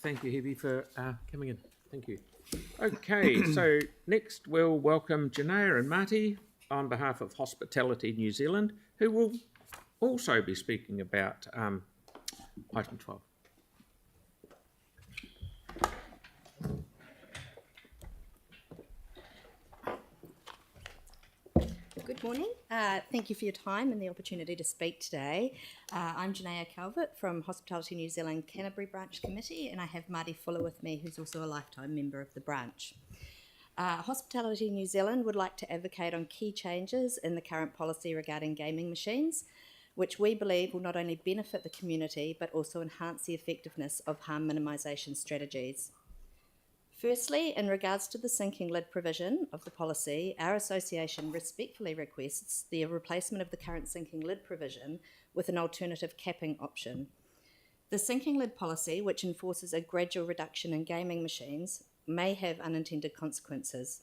Thank you, Hebe, for coming in. Thank you. Okay, so next we'll welcome Janea and Marty on behalf of Hospitality New Zealand, who will also be speaking about item 12. Good morning. Thank you for your time and the opportunity to speak today. I'm Janea Calvert from Hospitality New Zealand Canterbury Branch Committee, and I have Marty Fuller with me, who's also a lifetime member of the branch. Hospitality New Zealand would like to advocate on key changes in the current policy regarding gaming machines, which we believe will not only benefit the community but also enhance the effectiveness of harm minimisation strategies. Firstly, in regards to the sinking lid provision of the policy, our association respectfully requests the replacement of the current sinking lid provision with an alternative capping option. The sinking lid policy, which enforces a gradual reduction in gaming machines, may have unintended consequences.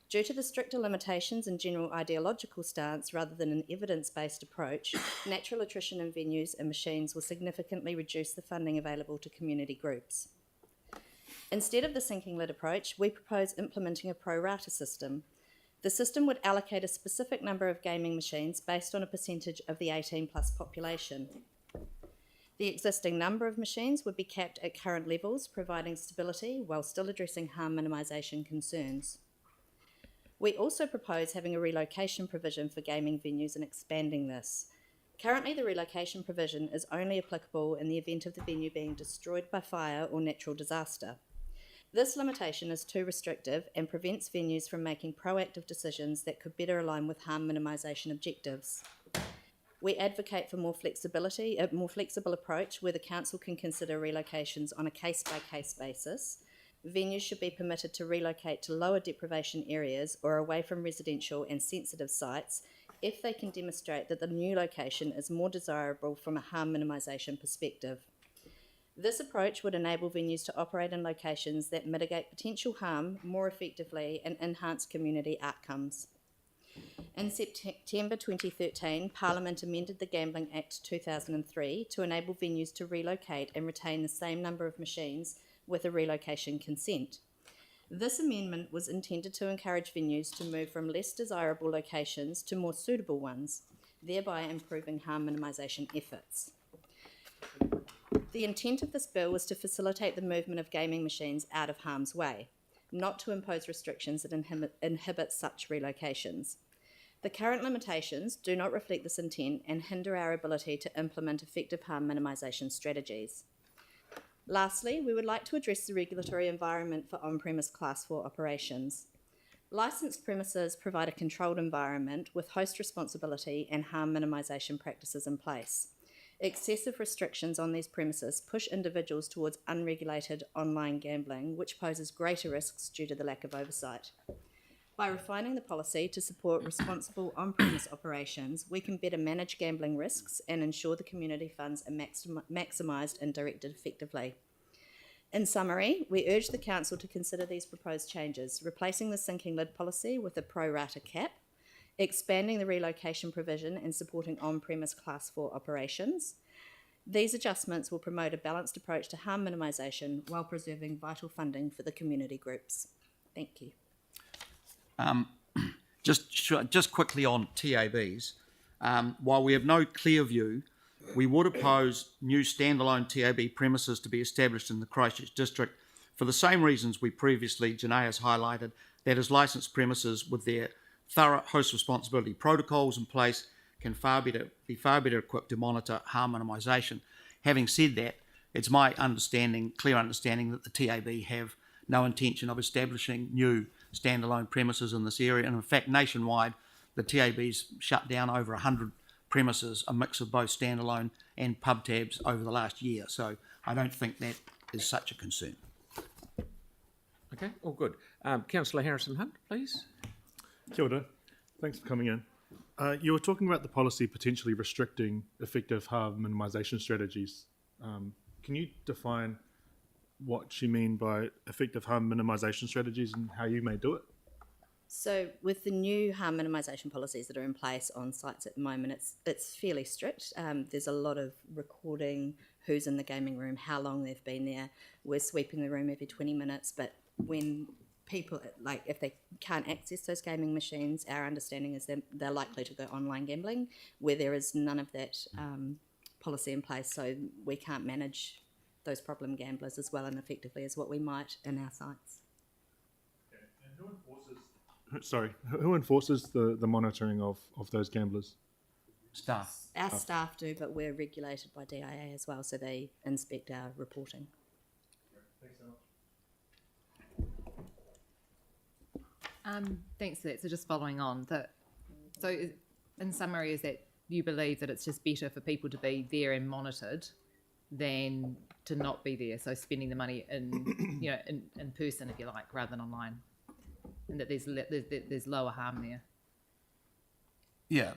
Due to the stricter limitations and general ideological stance rather than an evidence-based approach, natural attrition in venues and machines will significantly reduce the funding available to community groups. Instead of the sinking lid approach, we propose implementing a pro rata system. The system would allocate a specific number of gaming machines based on a percentage of the 18 plus population. The existing number of machines would be capped at current levels, providing stability while still addressing harm minimisation concerns. We also propose having a relocation provision for gaming venues and expanding this. Currently, the relocation provision is only applicable in the event of the venue being destroyed by fire or natural disaster. This limitation is too restrictive and prevents venues from making proactive decisions that could better align with harm minimisation objectives. We advocate for more flexibility, a more flexible approach where the council can consider relocations on a case-by-case basis. Venues should be permitted to relocate to lower deprivation areas or away from residential and sensitive sites if they can demonstrate that the new location is more desirable from a harm minimisation perspective. This approach would enable venues to operate in locations that mitigate potential harm more effectively and enhance community outcomes. In September 2013, Parliament amended the Gambling Act 2003 to enable venues to relocate and retain the same number of machines with a relocation consent. This amendment was intended to encourage venues to move from less desirable locations to more suitable ones, thereby improving harm minimisation efforts. The intent of this bill was to facilitate the movement of gaming machines out of harm's way, not to impose restrictions that inhibit such relocations. The current limitations do not reflect this intent and hinder our ability to implement effective harm minimisation strategies. Lastly, we would like to address the regulatory environment for on-premise Class 4 operations. Licensed premises provide a controlled environment with host responsibility and harm minimisation practices in place. Excessive restrictions on these premises push individuals towards unregulated online gambling, which poses greater risks due to the lack of oversight. By refining the policy to support responsible on-premise operations, we can better manage gambling risks and ensure the community funds are maximised and directed effectively. In summary, we urge the Council to consider these proposed changes, replacing the sinking lid policy with a pro rata cap, expanding the relocation provision and supporting on-premise Class 4 operations. These adjustments will promote a balanced approach to harm minimisation while preserving vital funding for the community groups. Thank you. Just quickly on TABs, while we have no clear view, we would oppose new standalone TAB premises to be established in the Christchurch district for the same reasons we previously, Janea has highlighted, that is licensed premises with their thorough host responsibility protocols in place can be far better equipped to monitor harm minimisation. Having said that, it's my clear understanding that the TAB have no intention of establishing new standalone premises in this area, and in fact nationwide the TAB's shut down over 100 premises, a mix of both standalone and pub tabs over the last year, so I don't think that is such a concern. Okay, all good. Councillor Harrison-Hunt, please. Kia ora. Thanks for coming in. You were talking about the policy potentially restricting effective harm minimisation strategies. Can you define what you mean by effective harm minimisation strategies and how you may do it? So with the new harm minimisation policies that are in place on sites at the moment, it's fairly strict. There's a lot of recording, who's in the gaming room, how long they've been there. We're sweeping the room every 20 minutes, but when people, like, if they can't access those gaming machines, our understanding is that they're likely to go online gambling, where there is none of that policy in place, so we can't manage those problem gamblers as well and effectively as what we might in our sites. Who enforces the monitoring of those gamblers? Staff. Our staff do, but we're regulated by DIA as well, so they inspect our reporting. Thanks so much. Thanks for that. So just following on, in summary, is that you believe that it's just better for people to be there and monitored than to not be there, so spending the money in person, if you like, rather than online, and that there's lower harm there. Yeah,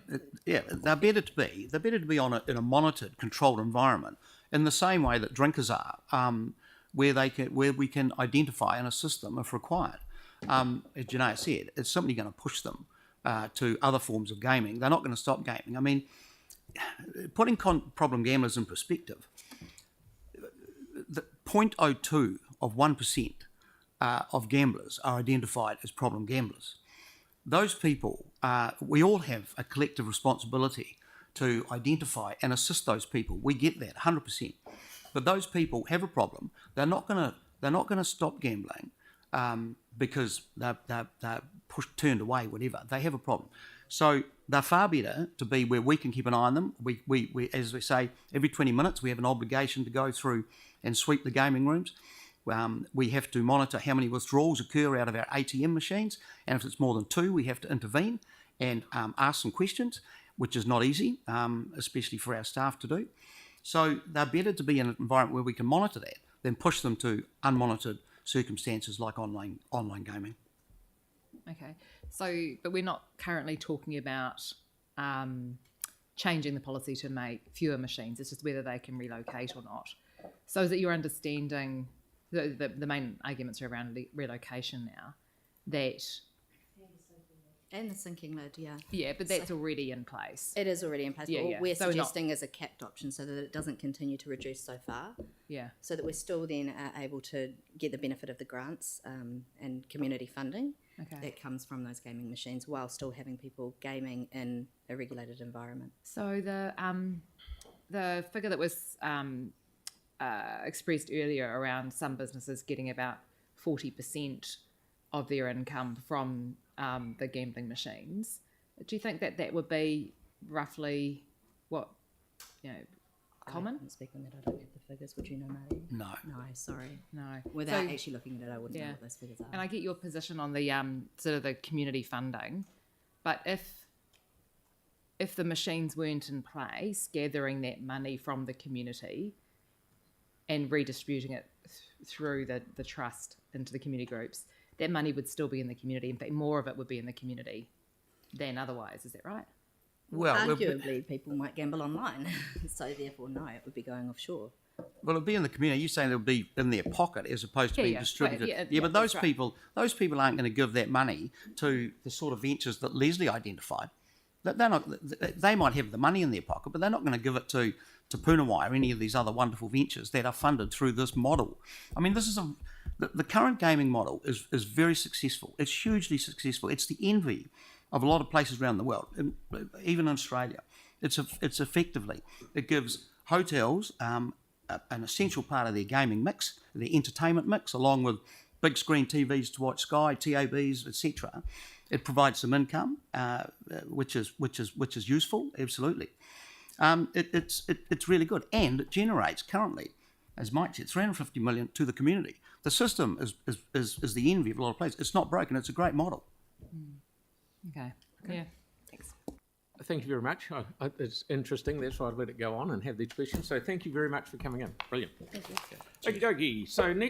they're better to be. They're better to be in a monitored, controlled environment, in the same way that drinkers are, where we can identify and assist them if required. As Janae said, it's simply going to push them to other forms of gaming. They're not going to stop gaming. I mean, putting problem gamblers in perspective, the 0.02 of 1% of gamblers are identified as problem gamblers. Those people, we all have a collective responsibility to identify and assist those people. We get that 100%. But those people have a problem. They're not going to stop gambling because they're turned away, whatever. They have a problem. So they're far better to be where we can keep an eye on them. We as we say, every 20 minutes we have an obligation to go through and sweep the gaming rooms. We have to monitor how many withdrawals occur out of our ATM machines, and if it's more than 2, we have to intervene and ask some questions, which is not easy, especially for our staff to do. So they're better to be in an environment where we can monitor that than push them to unmonitored circumstances like online gaming. Okay, so but we're not currently talking about changing the policy to make fewer machines. It's just whether they can relocate or not. So is it your understanding? The main arguments are around relocation now, that... And the sinking lid, yeah. Yeah, but that's already in place. It is already in place. Yeah, What yeah. we're So suggesting is a capped option so that it doesn't continue to reduce so far, Yeah. so that we're still then able to get the benefit of the grants and community funding Okay. that comes from those gaming machines while still having people gaming in a regulated environment. So the figure that was expressed earlier around some businesses getting about 40% of their income from the gambling machines, do you think that would be roughly what, common? I can't speak on that. I don't have the figures. Would you know, Marty? No. No, sorry. No. Without So- actually looking at it, I wouldn't know what those figures are. And I get your position on the sort of the community funding, but if the machines weren't in place, gathering that money from the community and redistributing it through the trust into the community groups, that money would still be in the community. In fact, more of it would be in the community than otherwise. Is that right? Well, arguably, people might gamble online, so therefore, no, it would be going offshore. Well, it'll be in the community. You're saying it'll be in their pocket as opposed to being distributed. But those that's right. people aren't going to give that money to the sort of ventures that Leslie identified. They're not. They might have the money in their pocket, but they're not going to give it to Punawai or any of these other wonderful ventures that are funded through this model. I mean, this is the current gaming model is very successful. It's hugely successful. It's the envy of a lot of places around the world, even in Australia. It's effectively, it gives hotels an essential part of their gaming mix, their entertainment mix, along with big screen TVs to watch Sky, TABs, etc. It provides some income, which is useful, absolutely. It's really good, and it generates currently, as Mike said, 350 million to the community. The system is the envy of a lot of places. It's not broken. It's a great model. Okay. Yeah. Thanks. Thank you very much. It's interesting. That's why I'd let it go on and have these questions. So thank you very much for coming in. Brilliant. Thank you. Okie dokie. So next.